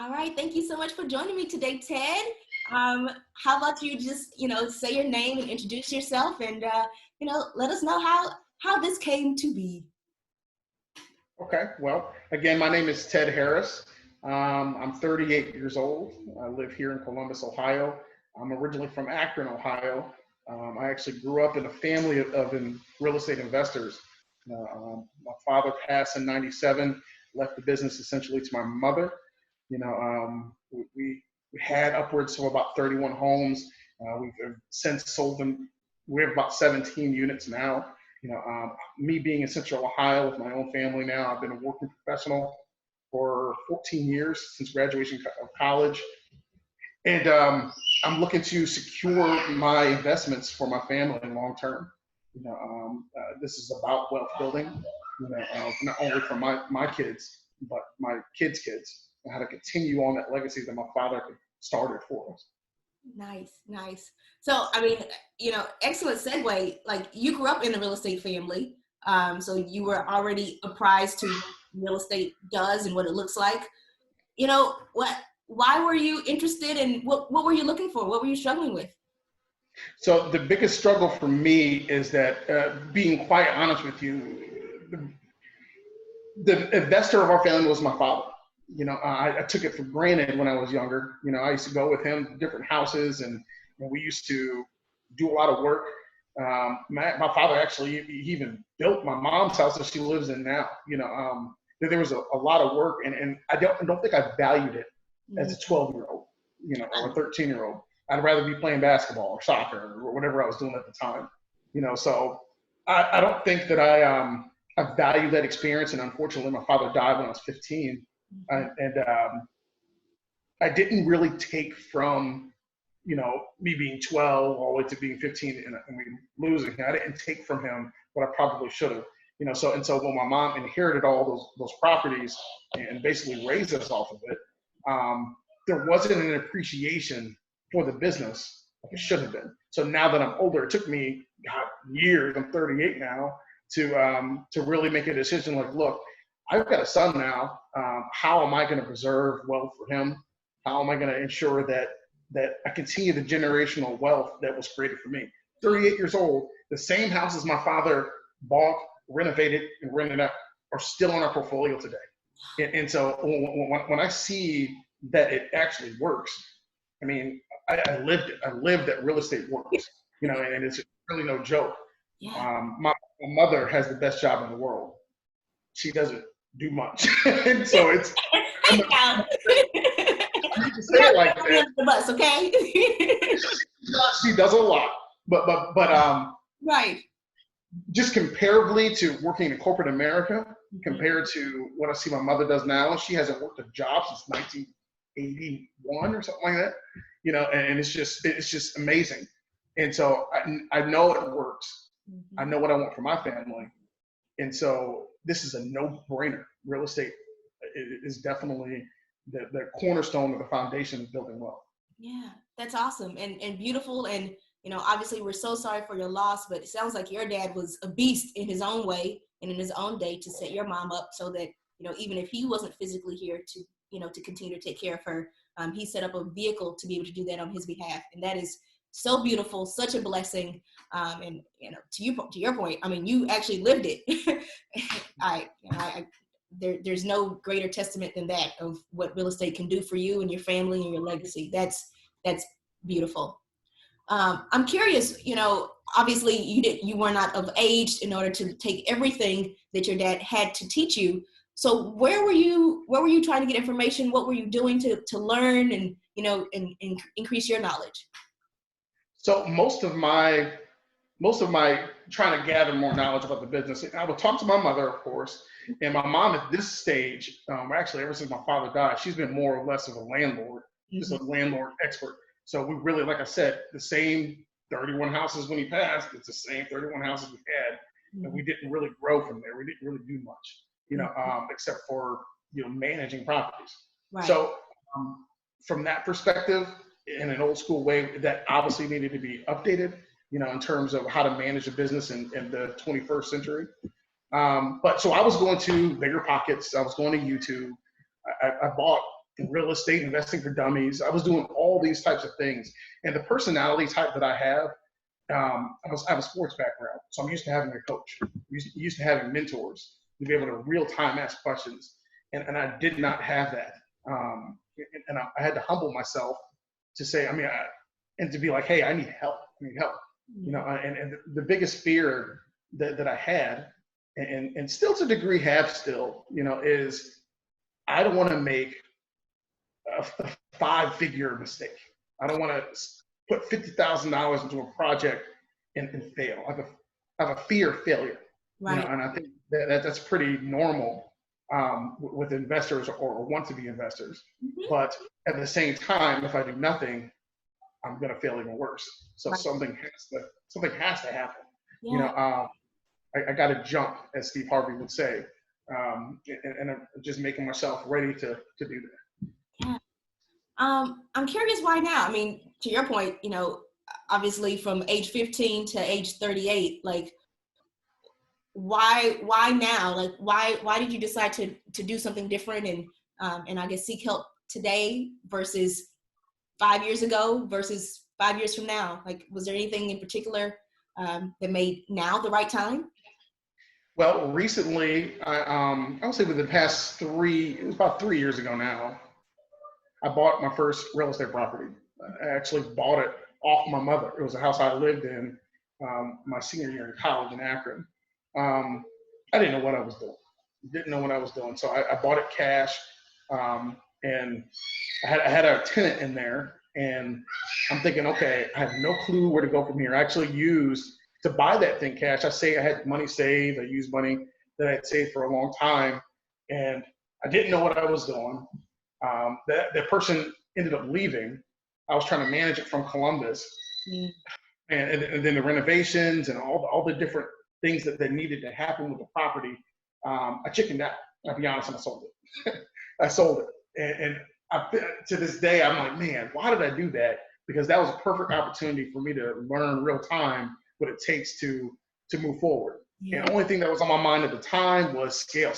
All right. Thank you so much for joining me today, Ted. How about you just, say your name and introduce yourself and, let us know how this came to be. Okay, well, again, my name is Ted Harris. I'm 38 years old. I live here in Columbus, Ohio. I'm originally from Akron, Ohio. I actually grew up in a family of real estate investors. My father passed in '97, left the business essentially to my mother. We had upwards of about 31 homes. We've since sold them. We have about 17 units now. Me being in Central Ohio with my own family now, I've been a working professional for 14 years since graduation of college. And I'm looking to secure my investments for my family long term. This is about wealth building, not only for my kids, but my kids' kids, and how to continue on that legacy that my father started for us. Nice. So, excellent segue. Like, you grew up in the real estate family. So you were already apprised to what real estate does and what it looks like. Why were you interested and what were you looking for? What were you struggling with? So the biggest struggle for me is that, being quite honest with you, the investor of our family was my father. I took it for granted when I was younger. I used to go with him to different houses, and we used to do a lot of work. My father actually he even built my mom's house that she lives in now. There was a lot of work, and I don't think I valued it as a 12-year-old, or a 13-year-old. I'd rather be playing basketball or soccer or whatever I was doing at the time. So I don't think that I value that experience. And unfortunately, my father died when I was 15. And I didn't really take from, me being 12 all the way to being 15 and me losing. I didn't take from him what I probably should have. So when my mom inherited all those properties and basically raised us off of it, there wasn't an appreciation for the business like it should have been. So now that I'm older, it took me years. I'm 38 now to really make a decision. Like, look, I've got a son now. How am I going to preserve wealth for him? How am I going to ensure that I continue the generational wealth that was created for me? 38 years old, the same houses my father bought, renovated, and rented out are still in our portfolio today. And so when I see that it actually works, I lived it. I lived that real estate works, and it's really no joke. Yeah. My mother has the best job in the world. She doesn't do much. And so it's I need to say it like that. The bus, okay? She does a lot. But right. Just comparably to working in corporate America, compared to what I see my mother does now, she hasn't worked a job since 1981 or something like that. And it's just amazing. And so I know it works. I know what I want for my family. And so this is a no-brainer. Real estate is definitely the cornerstone of the foundation of building wealth. Yeah, that's awesome and beautiful. And, obviously we're so sorry for your loss, but it sounds like your dad was a beast in his own way and in his own day to set your mom up so that, even if he wasn't physically here to continue to take care of her, he set up a vehicle to be able to do that on his behalf. And that is so beautiful, such a blessing. And to your point, you actually lived it. There's no greater testament than that of what real estate can do for you and your family and your legacy. That's beautiful. I'm curious, obviously you were not of age in order to take everything that your dad had to teach you. So where were you trying to get information? What were you doing to learn and increase your knowledge? So most of my trying to gather more knowledge about the business, I would talk to my mother, of course, and my mom at this stage, actually ever since my father died, she's been more or less of a landlord, just a landlord expert. So we really, like I said, the same 31 houses when he passed, it's the same 31 houses we had, and we didn't really grow from there. We didn't really do much, except for managing properties. Right. So from that perspective, in an old school way, that obviously needed to be updated, in terms of how to manage a business in the 21st century. But so I was going to Bigger Pockets. I was going to YouTube. I bought real estate, investing for dummies. I was doing all these types of things. And the personality type that I have, I have a sports background. So I'm used to having a coach, used to having mentors to be able to real time ask questions. And I did not have that. And I had to humble myself to say, and to be like, hey, I need help. And the biggest fear that I had, and still to a degree have still, is I don't want to make a 5-figure mistake. I don't want to put $50,000 into a project and fail. I have a fear of failure. Right. And I think that's pretty normal with investors or want to be investors. Mm-hmm. But at the same time, if I do nothing, I'm going to fail even worse. So right. something has to happen. Yeah. I got to jump, as Steve Harvey would say, and I'm just making myself ready to do that. Yeah. I'm curious why now. I mean, to your point, obviously from age 15 to age 38, like, why now? Like, why did you decide to do something different and I guess seek help today versus 5 years ago versus 5 years from now? Like, was there anything in particular that made now the right time? Well, recently, I would say within the past it was about 3 years ago now, I bought my first real estate property. I actually bought it off my mother. It was a house I lived in my senior year in college in Akron. I didn't know what I was doing. So I bought it cash, and I had a tenant in there, and I'm thinking, okay, I have no clue where to go from here. I actually used to buy that thing cash. I had money saved. I used money that I had saved for a long time, and I didn't know what I was doing. That person ended up leaving. I was trying to manage it from Columbus, and then the renovations and all the different things that needed to happen with the property. I chickened out. I'll be honest, and I sold it. I sold it, and to this day, I'm like, man, why did I do that? Because that was a perfect opportunity for me to learn real time what it takes to move forward. Yeah. And the only thing that was on my mind at the time was scale.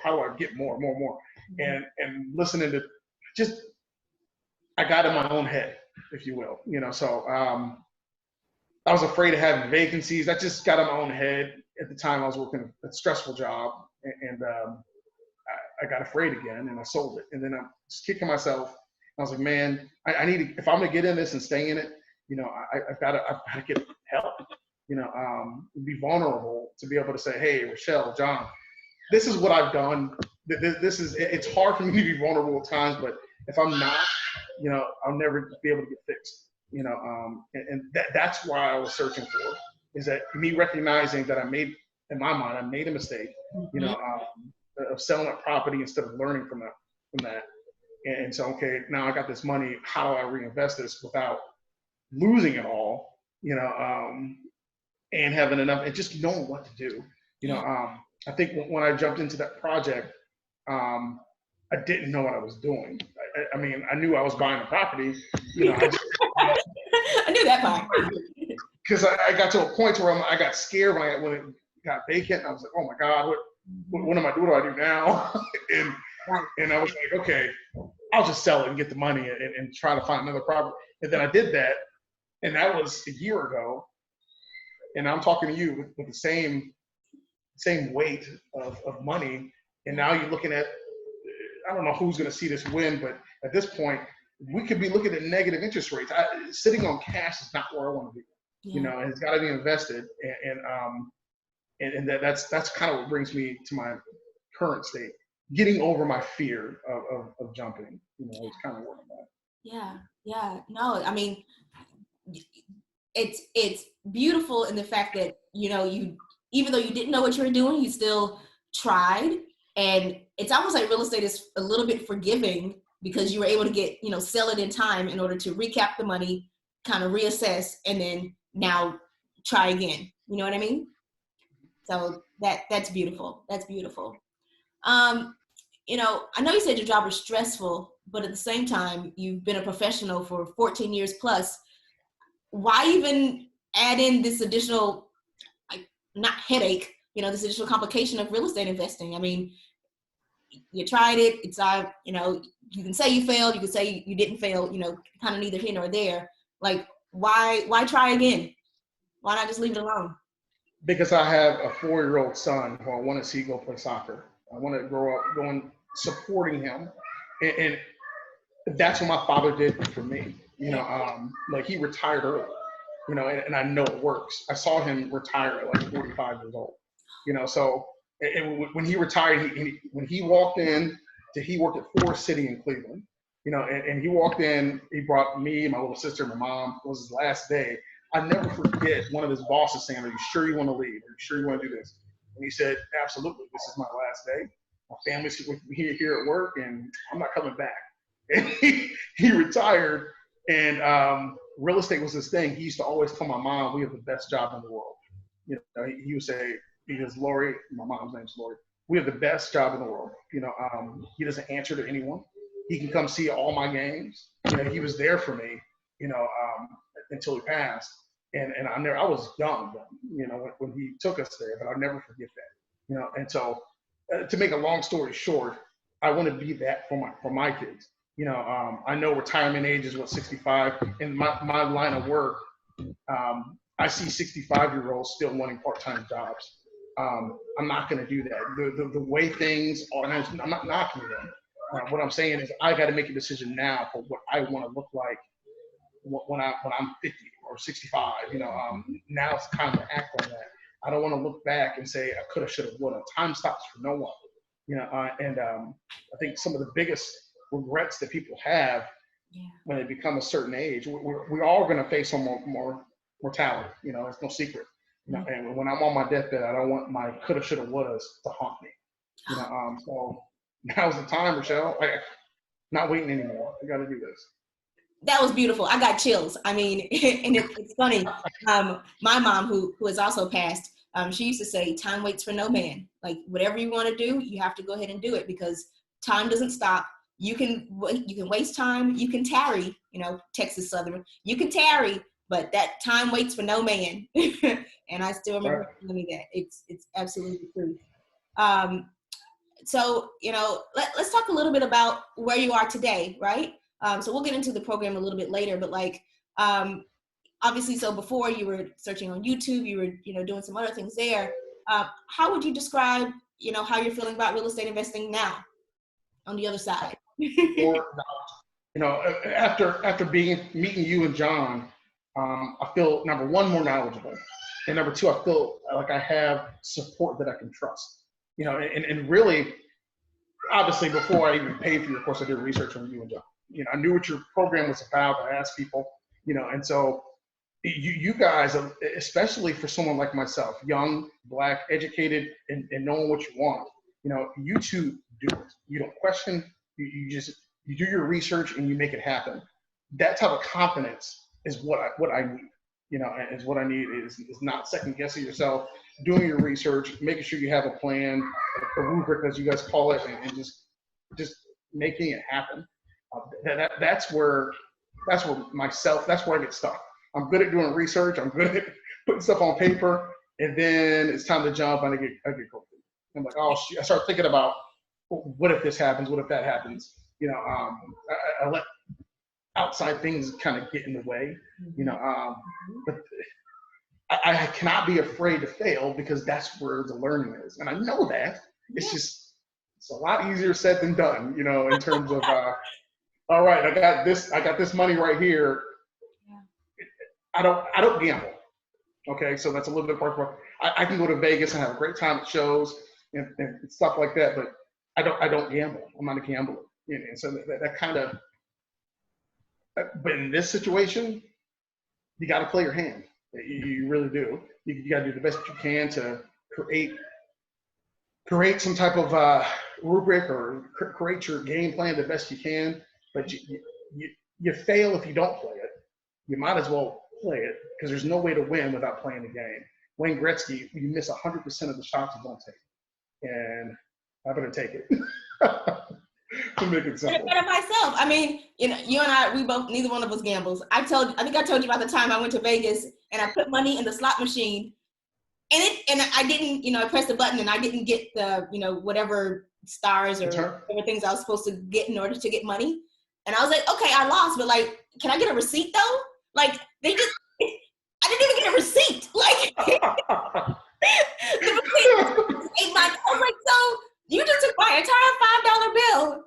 How do I get more? Mm-hmm. And listening to I got in my own head, if you will, so I was afraid of having vacancies. I just got in my own head. At the time, I was working a stressful job, and I got afraid again, and I sold it. And then I'm just kicking myself. I was like, man, I need to, if I'm gonna get in this and stay in it, I've got to get help. Be vulnerable to be able to say, hey, Rochelle, John, this is what I've done. It's hard for me to be vulnerable at times, but if I'm not, I'll never be able to get fixed. And that's why I was searching for, is that me recognizing that I made a mistake, of selling a property instead of learning from that. And so, okay, now I got this money. How do I reinvest this without losing it all? And having enough and just knowing what to do. I think when I jumped into that project, I didn't know what I was doing. I mean, I knew I was buying a property. I knew that part. Because I got to a point where I got scared when it got vacant. I was like, oh my God, what am I doing? What do I do now? and I was like, okay, I'll just sell it and get the money and try to find another property. And then I did that, and that was a year ago. And I'm talking to you with the same weight of money. And now you're looking at, I don't know who's going to see this win, but at this point, we could be looking at negative interest rates. Sitting on cash is not where I want to be. Yeah. And it's got to be invested. And that's kind of what brings me to my current state. Getting over my fear of jumping, it's kind of where I'm at. Yeah. No, I mean, it's beautiful in the fact that, you, even though you didn't know what you were doing, you still tried. And it's almost like real estate is a little bit forgiving because you were able to get, sell it in time in order to recap the money, kind of reassess, and then now try again. You know what I mean? So that's beautiful. That's beautiful. I know you said your job was stressful, but at the same time, you've been a professional for 14 years plus. Why even add in this additional, not headache, this additional complication of real estate investing? I mean, you tried it. It's you know, you can say you failed, you can say you didn't fail, you know, kind of neither here nor there. Like, why try again? Why not just leave it alone? Because I have a 4-year-old son who I want to see go play soccer. I want to grow up going supporting him, and that's what my father did for me. You know, like he retired early. You know, and I know it works. I saw him retire at like 45 years old. You know, so when he retired, when he walked in, he worked at Forest City in Cleveland. You know, and he walked in, he brought me, my little sister, my mom. It was his last day. I never forget one of his bosses saying, "Are you sure you want to leave? Are you sure you want to do this?" And he said, "Absolutely. This is my last day. My family's here at work, and I'm not coming back." And he retired, and real estate was his thing. He used to always tell my mom, "We have the best job in the world." You know, he would say, because Lori, my mom's name's Lori, "We have the best job in the world." You know, he doesn't answer to anyone. He can come see all my games. You know, he was there for me, you know, until he passed. And I was young, you know, when he took us there, but I'll never forget that. You know, and so to make a long story short, I want to be that for my kids. You know, I know retirement age is 65. In my line of work, I see 65-year-olds still wanting part-time jobs. I'm not going to do that. The way things are, and I'm not knocking them. What I'm saying is I got to make a decision now for what I want to look like when I'm 50 or 65. You know, now it's time to act on that. I don't want to look back and say I could have, should have, would have. Time stops for no one. You know, and I think some of the biggest regrets that people have when they become a certain age, we're all going to face some more mortality. You know, it's no secret. You know, and when I'm on my deathbed, I don't want my coulda, shoulda, wouldas to haunt me. You know, so now's the time, Rochelle. Not waiting anymore. We got to do this. That was beautiful. I got chills. I mean, and it's funny. My mom, who has also passed, she used to say, "Time waits for no man." Like, whatever you want to do, you have to go ahead and do it, because time doesn't stop. You can waste time. You can tarry. You know, Texas Southern. You can tarry, but that time waits for no man. And I still remember telling me that. It's absolutely true. So, you know, let's talk a little bit about where you are today, right? So we'll get into the program a little bit later, but like, obviously, so before you were searching on YouTube, you were, you know, doing some other things there. How would you describe, you know, how you're feeling about real estate investing now on the other side? You know, after meeting you and John, I feel, number one, more knowledgeable. And number two, I feel like I have support that I can trust. You know, and really, obviously, before I even paid for your course, I did research on you and John. You know, I knew what your program was about. I asked people, you know, and so you guys, especially for someone like myself, young, Black, educated, and knowing what you want, you know, you two do it. You don't question. You do your research and you make it happen. That type of confidence is what I need. You know, is what I need is not second guessing yourself, doing your research, making sure you have a plan, a rubric, as you guys call it, and just making it happen. That's where that's where I get stuck. I'm good at doing research. I'm good at putting stuff on paper, and then it's time to jump and I get cold. I'm like, oh, I start thinking about, what if this happens? What if that happens? You know, I let outside things kind of get in the way. You know, but I cannot be afraid to fail, because that's where the learning is, and I know that. It's a lot easier said than done. You know, in terms of all right, I got this money right here. I don't gamble. Okay, so that's a little bit part. I can go to Vegas and have a great time at shows and stuff like that, but I don't gamble. I'm not a gambler. You know, and so that kind of. But in this situation, you got to play your hand. You really do. You got to do the best you can to create some type of rubric, or create your game plan the best you can. But you fail if you don't play it. You might as well play it, because there's no way to win without playing the game. Wayne Gretzky, you miss 100% of the shots you don't take, and I better take it. To make it simple. Better myself. I mean, you know, you and I, neither one of us gambles. I think I told you about the time I went to Vegas and I put money in the slot machine, and I didn't, you know, I pressed the button and I didn't get the, you know, whatever stars or whatever things I was supposed to get in order to get money. And I was like, okay, I lost, but like, can I get a receipt though? Like I didn't even get a receipt. Like the receipt I was like, so you just took my entire $5 bill.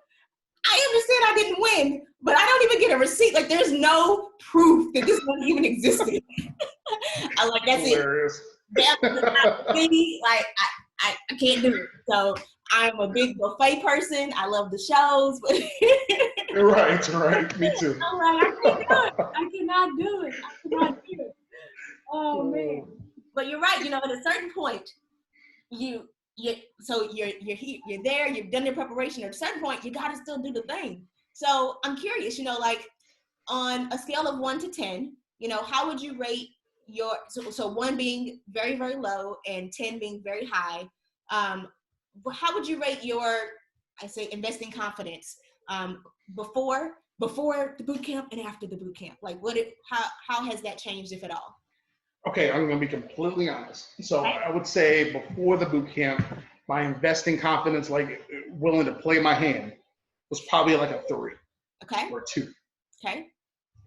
I understand I didn't win, but I don't even get a receipt. Like there's no proof that this money even existed. I was like, that's hilarious. It. That's me. Like I can't do it. So I'm a big buffet person. I love the shows. But right. Me too. I'm like, I cannot do it. Oh man. But you're right. You know, at a certain point, you're there. You've done your preparation. At a certain point, you got to still do the thing. So I'm curious. You know, like on a scale of 1 to 10, you know, how would you rate your so 1 being very, very low and 10 being very high? How would you rate your, I say, investing confidence before the boot camp and after the boot camp? Like how has that changed, if at all? Okay, I'm going to be completely honest. So I would say before the boot camp, my investing confidence, like willing to play my hand, was probably like a 3. Okay. Or 2. Okay.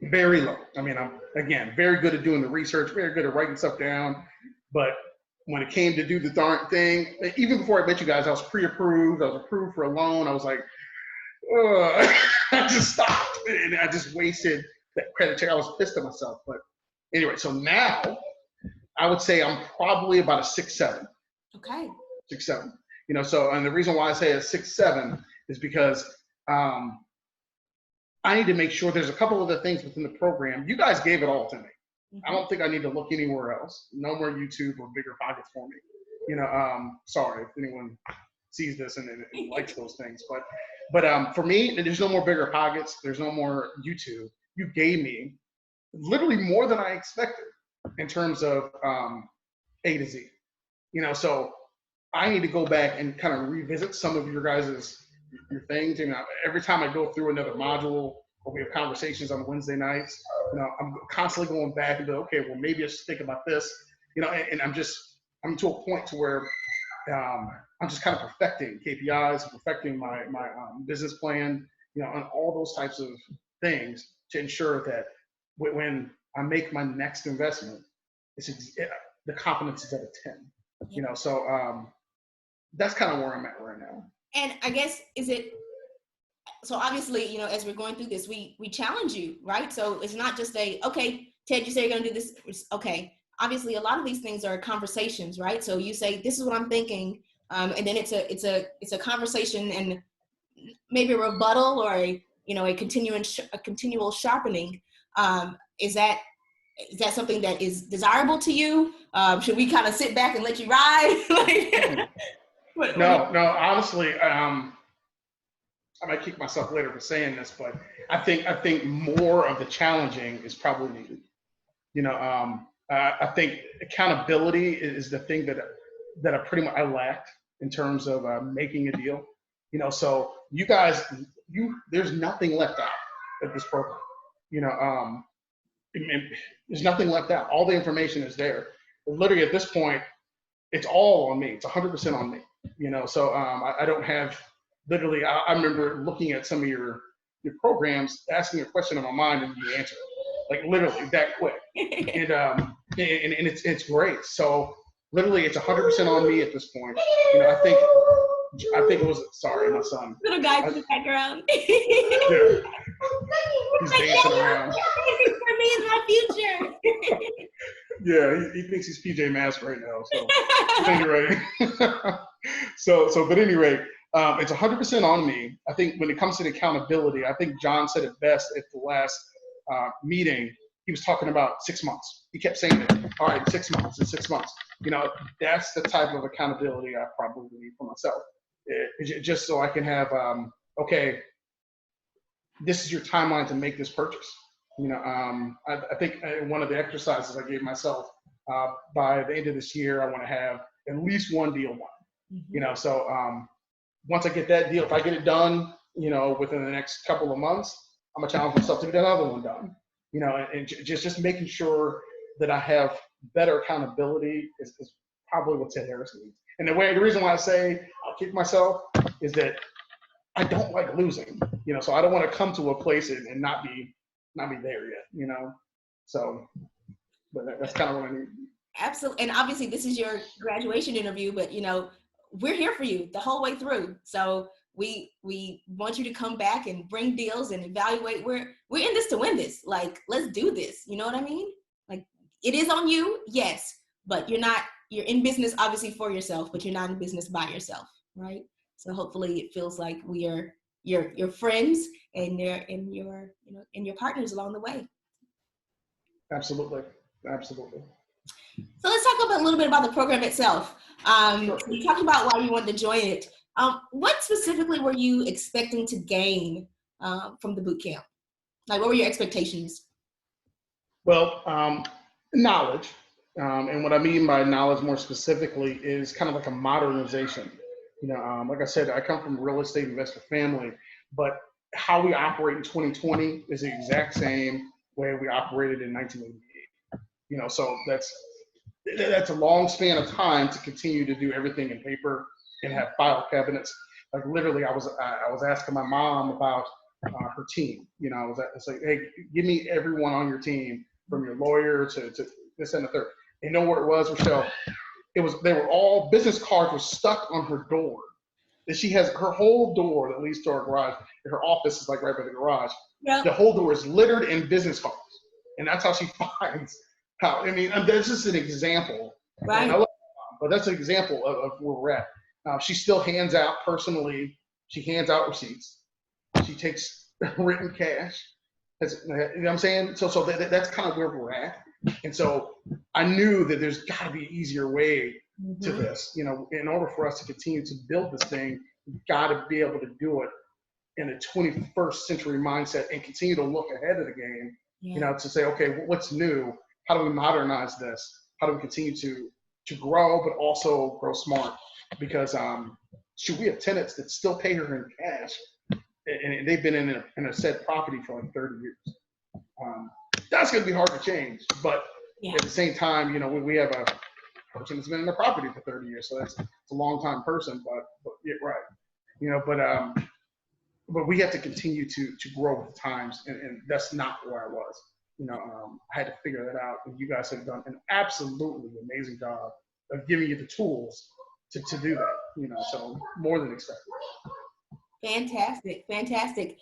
Very low. I mean, I'm, again, very good at doing the research, very good at writing stuff down. But when it came to do the darn thing, even before I met you guys, I was pre-approved. I was approved for a loan. I was like, I just stopped. And I just wasted that credit check. I was pissed at myself. But anyway, so now I would say I'm probably about a 6-7. Okay. 6-7. You know, so, and the reason why I say a 6-7 is because I need to make sure there's a couple of the things within the program. You guys gave it all to me. I don't think I need to look anywhere else. No more YouTube or bigger pockets for me. You know, sorry if anyone sees this and likes those things, but for me, there's no more bigger pockets. There's no more YouTube. You gave me literally more than I expected in terms of A to Z. You know, so I need to go back and kind of revisit some of your things. You know, every time I go through another module or we have conversations on Wednesday nights, you know, I'm constantly going back and go, okay, well, maybe I should think about this, you know, and I'm to a point to where I'm just kind of perfecting KPIs, perfecting my business plan, you know, and all those types of things to ensure that when I make my next investment, the confidence is at a 10, you know, so that's kind of where I'm at right now. And I guess, so obviously, you know, as we're going through this, we challenge you, right? So it's not just okay, Ted, you say you're going to do this. Okay. Obviously, a lot of these things are conversations, right? So you say, this is what I'm thinking. And then it's a conversation and maybe a rebuttal or a continual sharpening. Is that something that is desirable to you? Should we kind of sit back and let you ride? No, honestly, I might kick myself later for saying this, but I think more of the challenging is probably needed. You know, I think accountability is the thing that I lacked in terms of making a deal. You know, so you guys, there's nothing left out of this program. You know, there's nothing left out. All the information is there. Literally at this point, it's all on me. It's 100% on me. You know, so I don't have. Literally, I remember looking at some of your programs, asking a question in my mind, and you answer it, like literally that quick. And it's great. So literally, it's 100% on me at this point. You know, I think it was. Sorry, my son. Little guy in the background. Yeah. He's dancing around. For me is my future. Yeah, he thinks he's PJ Masks right now. So anyway, so but anyway. It's 100% on me. I think when it comes to the accountability, I think John said it best at the last meeting. He was talking about 6 months. He kept saying it. All right, 6 months and 6 months. You know, that's the type of accountability I probably need for myself. Just so I can have, okay, this is your timeline to make this purchase. You know, I think one of the exercises I gave myself, by the end of this year, I want to have at least one deal done. Mm-hmm. You know, so once I get that deal, if I get it done, you know, within the next couple of months, I'm gonna challenge myself to get another one done. You know, and just making sure that I have better accountability is probably what Ted Harris needs. And the reason why I say I'll kick myself is that I don't like losing, so I don't want to come to a place and not be there yet. So, but that's kind of what I need. Absolutely. And obviously this is your graduation interview, but we're here for you the whole way through. So we want you to come back and bring deals and evaluate. We're in this to win this. Like, let's do this. You know what I mean? Like, it is on you, yes, but you're in business obviously for yourself, but you're not in business by yourself, right? So hopefully it feels like we are your friends and your partners along the way. Absolutely. Absolutely. So let's talk about a little bit about the program itself. Sure. You talked about why you wanted to join it. What specifically were you expecting to gain from the boot camp? Like, what were your expectations? Well, knowledge. And what I mean by knowledge more specifically is kind of like a modernization. Like I said, I come from a real estate investor family, but how we operate in 2020 is the exact same way we operated in 1988. So that's a long span of time to continue to do everything in paper and have file cabinets. Like literally, I was asking my mom about her team. I was like, hey, give me everyone on your team, from your lawyer to this and the third. You know what it was, Rochelle? They were all business cards were stuck on her door. And she has her whole door that leads to our garage. And her office is like right by the garage. Yep. The whole door is littered in business cards, and that's how she finds how. I mean, that's just an example. Right. But that's an example of where we're at. She still hands out personally. She hands out receipts. She takes written cash. You know what I'm saying? So that's kind of where we're at. And so I knew that there's got to be an easier way to this. In order for us to continue to build this thing, we've got to be able to do it in a 21st century mindset and continue to look ahead of the game. Yeah. To say, okay, what's new? How do we modernize this? How do we continue to grow, but also grow smart? Because we have tenants that still pay her in cash, and they've been in a said property for like 30 years. That's going to be hard to change, but at the same time, we have a person that's been in the property for 30 years, so it's a long time person, but yeah, right. But we have to continue to grow with the times, and that's not where I was. I had to figure that out, and you guys have done an absolutely amazing job of giving you the tools to do that. So more than expected. Fantastic.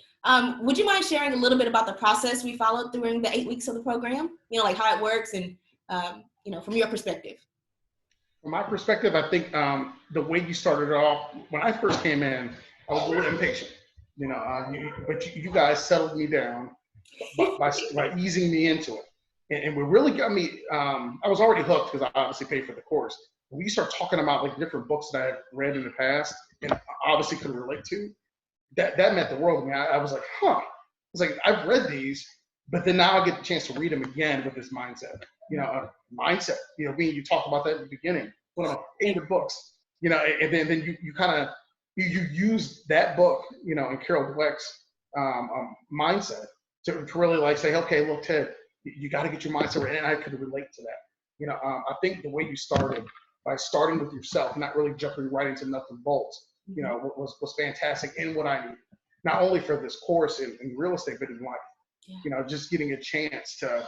Would you mind sharing a little bit about the process we followed during the 8 weeks of the program? Like how it works and, from your perspective. From my perspective, I think the way you started off, when I first came in, I was a little impatient, but you guys settled me down by easing me into it. And what really got me, I was already hooked because I obviously paid for the course. When you start talking about like different books that I've read in the past and obviously could relate to, that meant the world to me. I was like, I was like, I've read these, but then now I get the chance to read them again with this mindset. Mindset. Being you talked about that at the beginning. One of my favorite books. And then you kind of you use that book, and Carol Dweck's mindset to really like say, okay, look, Ted, you got to get your mindset right, and I could relate to that. I think the way you started by starting with yourself, not really jumping right into nuts and bolts, was fantastic and what I needed. Not only for this course in real estate, but in life. Yeah. Just getting a chance to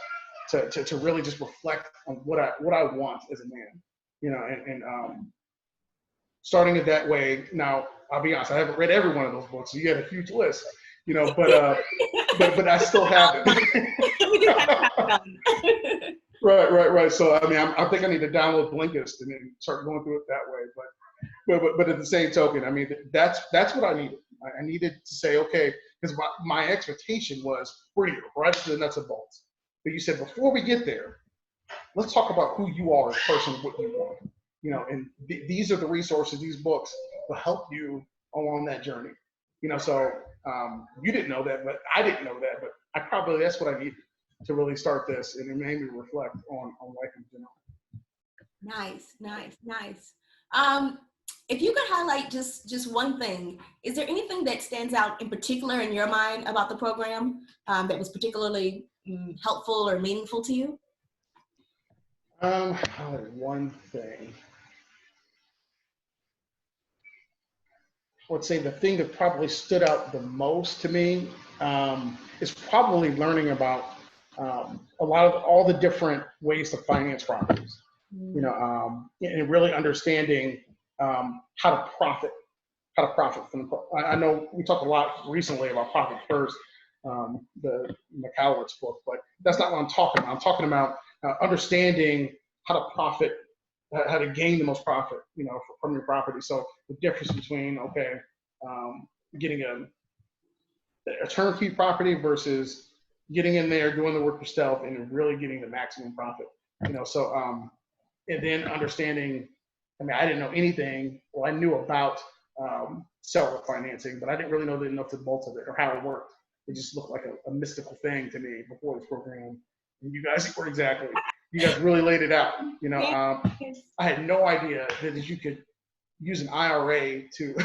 really just reflect on what I want as a man. And starting it that way. Now, I'll be honest, I haven't read every one of those books, so you had a huge list. But I still have it. Right. So I mean, I think I need to download Blinkist and then start going through it that way. But at the same token, I mean, that's what I needed. I needed to say, okay, because my expectation was we're going to get right to the nuts and bolts. But you said before we get there, let's talk about who you are as a person, what you want. And these are the resources. These books will help you along that journey. So you didn't know that, but I didn't know that. But that's what I needed to really start this, and it made me reflect on life in general. Nice. If you could highlight just one thing, is there anything that stands out in particular in your mind about the program that was particularly helpful or meaningful to you? One thing. would say the thing that probably stood out the most to me is probably learning about a lot of all the different ways to finance properties. And really understanding how to profit, from the. I know we talked a lot recently about profit first, the McCowitz book, but that's not what I'm talking about. I'm talking about understanding how to profit, how to gain the most profit, from your property. So the difference between getting a turnkey property versus getting in there, doing the work yourself, and really getting the maximum profit. And then understanding. I mean, I didn't know anything. Well, I knew about seller financing, but I didn't really know the nuts and bolts of it or how it worked. It just looked like a mystical thing to me before this program. And you guys were you guys really laid it out. I had no idea that you could use an IRA to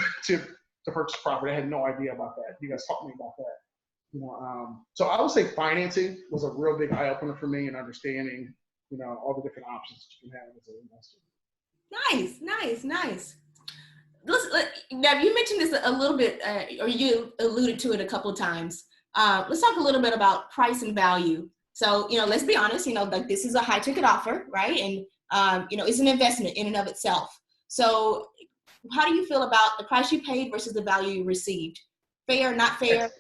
purchase property. I had no idea about that. You guys taught me about that. So I would say financing was a real big eye opener for me and understanding, all the different options that you can have as an investor. Nice. Now, you mentioned this a little bit, or you alluded to it a couple of times. Let's talk a little bit about price and value. So, let's be honest, like this is a high ticket offer, right? And, it's an investment in and of itself. So how do you feel about the price you paid versus the value you received? Fair, not fair?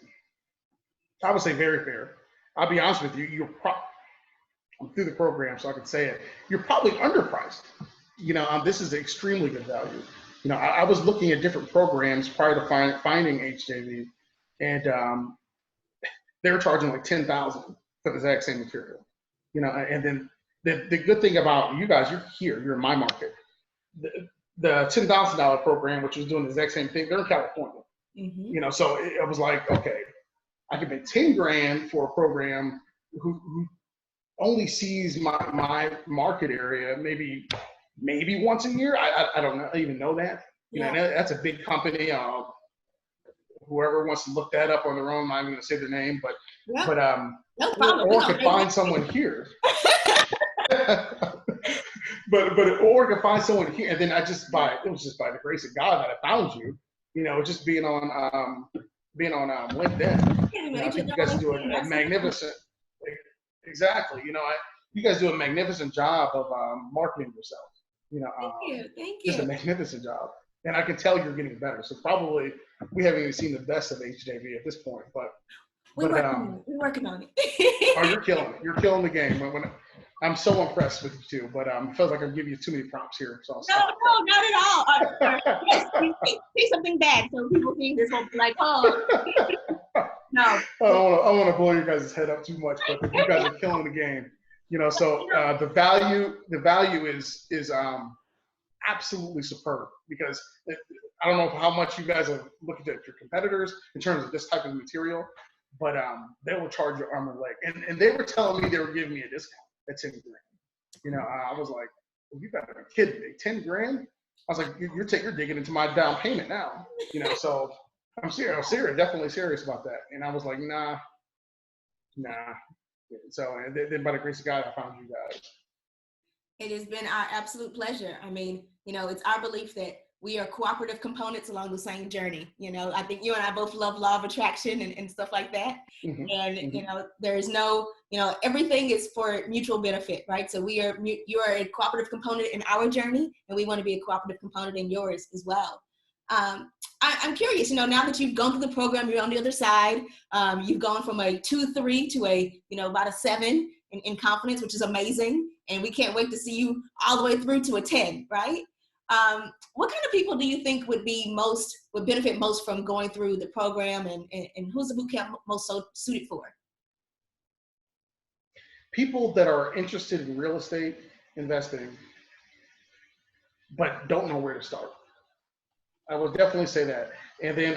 I would say very fair. I'll be honest with you. I'm through the program, so I can say it. You're probably underpriced. This is extremely good value. I was looking at different programs prior to finding HJV, and they were charging like $10,000 for the exact same material. And then the good thing about you guys, you're in my market. The $10,000 program, which was doing the exact same thing, they're in California. Mm-hmm. So it was like, okay, I could pay $10,000 for a program who only sees my market area maybe once a year. I don't even know that. That's a big company. Whoever wants to look that up on their own, I'm not even going to say their name, but no problem. Or could find someone here. Or could find someone here, and then it was just by the grace of God that I found you. Just being on LinkedIn. I think you guys do a magnificent. Exactly. You guys do a magnificent job of marketing yourself. Thank you. Just a magnificent job. And I can tell you're getting better. So probably we haven't even seen the best of HJV at this point, but we're working on it. Oh, you're killing it. You're killing the game. I'm so impressed with you too, but it feels like I'm giving you too many props here. So No, not at all. Yes, say something bad so people think this will be like, oh. No. I don't want to blow you guys' head up too much, but you guys are killing the game. So the value is absolutely superb, because I don't know how much you guys are looking at your competitors in terms of this type of material, but they will charge your arm and leg. And they were telling me they were giving me a discount at $10,000. I was like, well, you better be kidding me. $10,000? I was like, you're digging into my down payment now. So I'm serious, definitely serious about that. And I was like, nah. So and then by the grace of God, I found you guys. It has been our absolute pleasure. I mean, it's our belief that we are cooperative components along the same journey. I think you and I both love law of attraction and stuff like that. Mm-hmm. And, there is no, everything is for mutual benefit, right? So you are a cooperative component in our journey, and we want to be a cooperative component in yours as well. I'm curious, now that you've gone through the program, you're on the other side. You've gone from a 2-3 to a, about a 7 in confidence, which is amazing. And we can't wait to see you all the way through to a 10, right? What kind of people do you think would benefit most from going through the program, and who's the bootcamp most so suited for? People that are interested in real estate investing, but don't know where to start. I would definitely say that. And then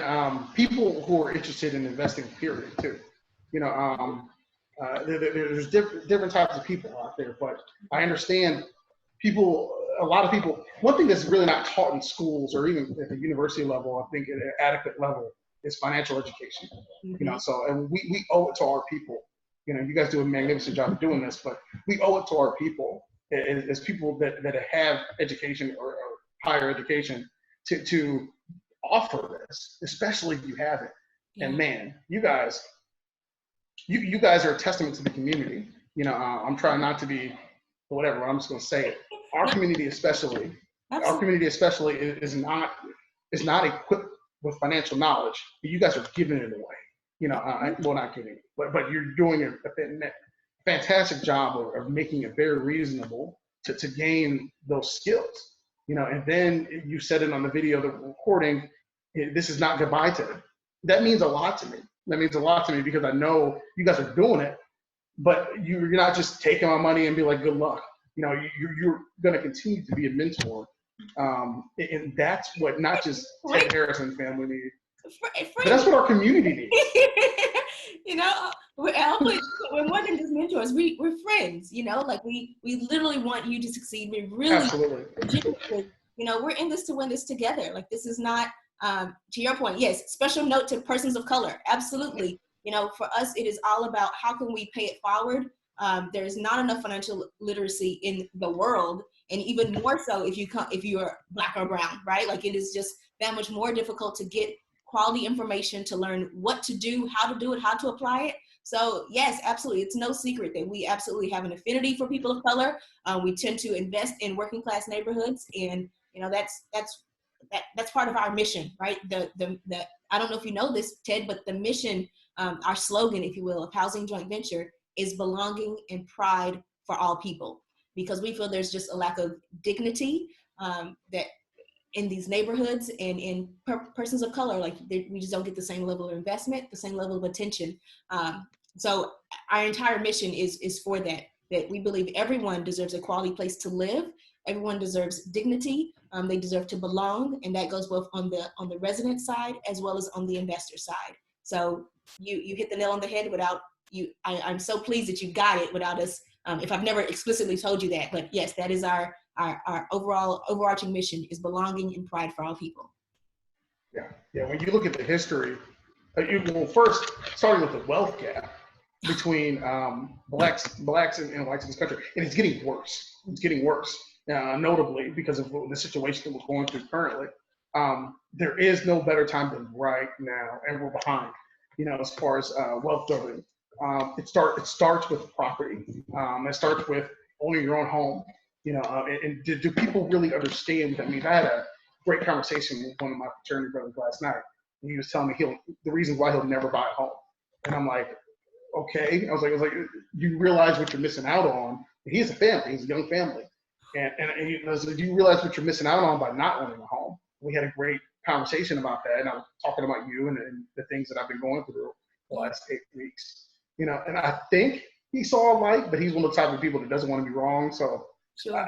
people who are interested in investing, period, too. There's different types of people out there, but I understand a lot of people, one thing that's really not taught in schools or even at the university level, I think at an adequate level, is financial education. Mm-hmm. And we owe it to our people. You guys do a magnificent job of doing this, but we owe it to our people as people that have education or higher education to offer this, especially if you haven't. Yeah. And man, you guys are a testament to the community. I'm trying not to be whatever. I'm just going to say it. Our No, community, especially, absolutely. is not equipped with financial knowledge. But you guys are giving it away. Well, not giving it, but you're doing a fantastic job of making it very reasonable to gain those skills. And then you said it on the video that we're recording. This is not goodbye to them. That means a lot to me. That means a lot to me because I know you guys are doing it, but you're not just taking my money and be like, good luck. You're going to continue to be a mentor. And that's what not just Ted Harrison family needs, but that's what our community needs. We're more than just mentors. We're friends, like we literally want you to succeed. We really, Absolutely. legitimately, we're in this to win this together. Like this is not, to your point, yes, special note to persons of color. Absolutely. For us, it is all about how can we pay it forward. There is not enough financial literacy in the world, and even more so if you are Black or brown, right? Like it is just that much more difficult to get quality information, to learn what to do, how to do it, how to apply it. So yes, absolutely. It's no secret that we absolutely have an affinity for people of color. We tend to invest in working class neighborhoods, and that's part of our mission, right? The I don't know if you know this, Ted, but the mission, our slogan, if you will, of Housing Joint Venture is belonging and pride for all people, because we feel there's just a lack of dignity that in these neighborhoods and in persons of color, like we just don't get the same level of investment, the same level of attention. So our entire mission is for that we believe everyone deserves a quality place to live. Everyone deserves dignity. They deserve to belong. And that goes both on the resident side as well as on the investor side. So you hit the nail on the head without you. I'm so pleased that you got it without us. If I've never explicitly told you that, but yes, that is our overall overarching mission is belonging and pride for all people. Yeah. When you look at the history, first starting with the wealth gap between blacks and whites in this country, and it's getting worse. It's getting worse, notably because of the situation that we're going through currently. There is no better time than right now, and we're behind. As far as wealth building, it starts with property. It starts with owning your own home. And do people really understand what that means? I had a great conversation with one of my fraternity brothers last night, and he was telling me the reasons why he'll never buy a home. And I'm like, okay. I was like, you realize what you're missing out on. He has a family. He's a young family. And he was like, do you realize what you're missing out on by not owning a home? We had a great conversation about that. And I was talking about you and the things that I've been going through the last 8 weeks. And I think he saw a light, but he's one of the type of people that doesn't want to be wrong. So, sure.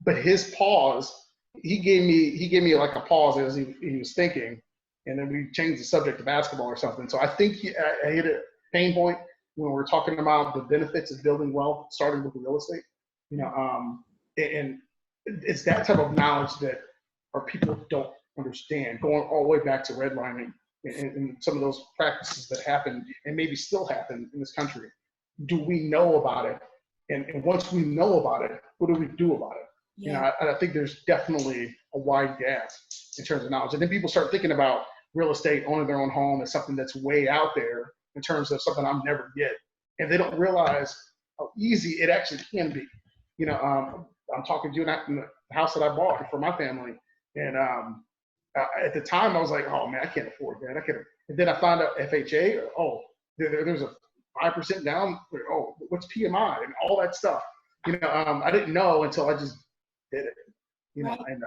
But his pause, he gave me like a pause as he was thinking. And then we changed the subject to basketball or something. So I think I hit a pain point when we're talking about the benefits of building wealth, starting with the real estate. And it's that type of knowledge that our people don't understand. Going all the way back to redlining and some of those practices that happen and maybe still happen in this country. Do we know about it? And once we know about it, what do we do about it? Yeah. I think there's definitely a wide gap in terms of knowledge. And then people start thinking about real estate, owning their own home as something that's way out there in terms of something I'll never get. And they don't realize how easy it actually can be. I'm talking to you in the house that I bought for my family. And at the time I was like, oh man, I can't afford that. And then I found out FHA, there's a 5% down. Oh, what's PMI and all that stuff. I didn't know until I just did it. Right. And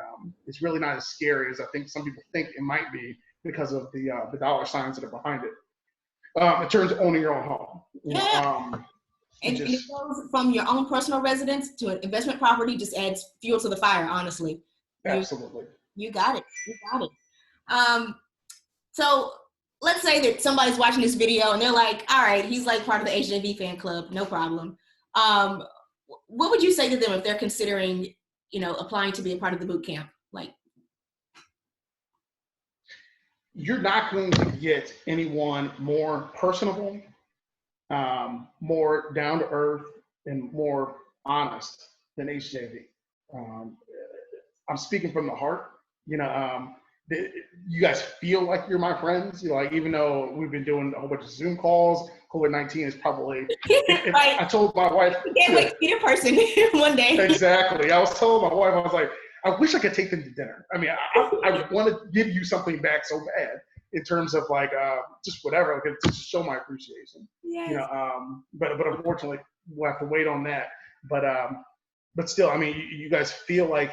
it's really not as scary as I think some people think it might be because of the dollar signs that are behind it. In terms of owning your own home. And it goes from your own personal residence to an investment property, just adds fuel to the fire, honestly. Absolutely. You got it. So let's say that somebody's watching this video and they're like, all right, he's like part of the HJV fan club, no problem. What would you say to them if they're considering, applying to be a part of the boot camp? Like, you're not going to get anyone more personable, more down to earth, and more honest than HJV. I'm speaking from the heart. you guys feel like you're my friends, like even though we've been doing a whole bunch of Zoom calls, COVID-19 is probably, if Right. I told my wife, You can't wait to meet in person one day. exactly. I was telling my wife, I was like, I wish I could take them to dinner. I mean, I want to give you something back so bad in terms of like just whatever, like, to just show my appreciation. Yes. But unfortunately, we'll have to wait on that. But still, I mean, you guys feel like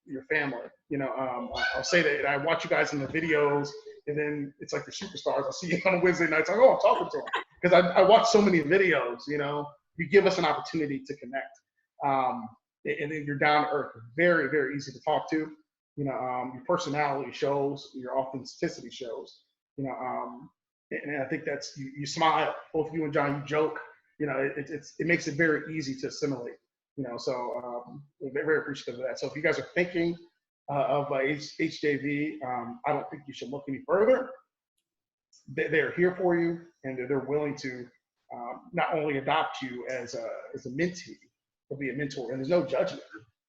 your family. I'll say that I watch you guys in the videos, and then it's like the superstars. I see you on Wednesday nights. Like, oh, I'm talking to them because I watch so many videos. You give us an opportunity to connect, and then you're down to earth, very, very easy to talk to. Your personality shows, your authenticity shows. And I think that's you smile. Both you and John, you joke. It makes it very easy to assimilate. So we're very appreciative of that. So if you guys are thinking of HJV, I don't think you should look any further. They're here for you, and they're willing to not only adopt you as a mentee, but be a mentor. And there's no judgment.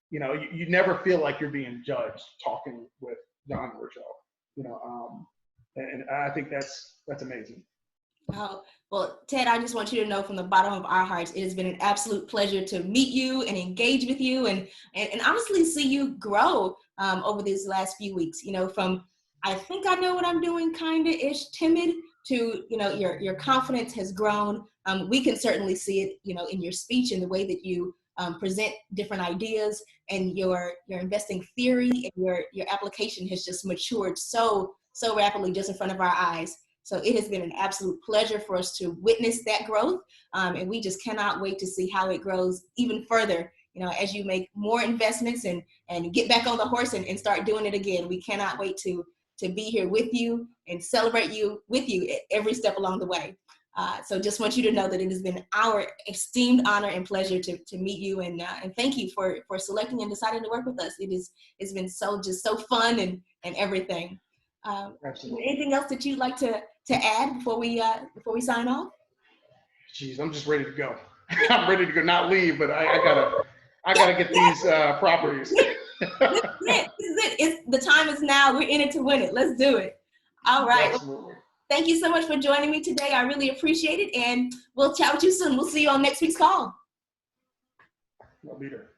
You never feel like you're being judged talking with John or Rochelle. And I think that's amazing. Wow. Well, Ted, I just want you to know from the bottom of our hearts, it has been an absolute pleasure to meet you and engage with you and honestly see you grow over these last few weeks, from I think I know what I'm doing kind of ish timid to, your confidence has grown. We can certainly see it, in your speech and the way that you present different ideas, and your investing theory and your application has just matured so rapidly just in front of our eyes. So it has been an absolute pleasure for us to witness that growth. And we just cannot wait to see how it grows even further, as you make more investments and get back on the horse and start doing it again. We cannot wait to be here with you and celebrate you with you every step along the way. So just want you to know that it has been our esteemed honor and pleasure to meet you, and thank you for selecting and deciding to work with us. It's been so fun and everything. Absolutely. Anything else that you'd like to add before we sign off? Jeez, I'm just ready to go. I'm ready to go, not leave, but I gotta get these properties. This is it. The time is now. We're in it to win it. Let's do it. All right. Absolutely. Thank you so much for joining me today. I really appreciate it, and we'll chat with you soon. We'll see you on next week's call. I'll be there.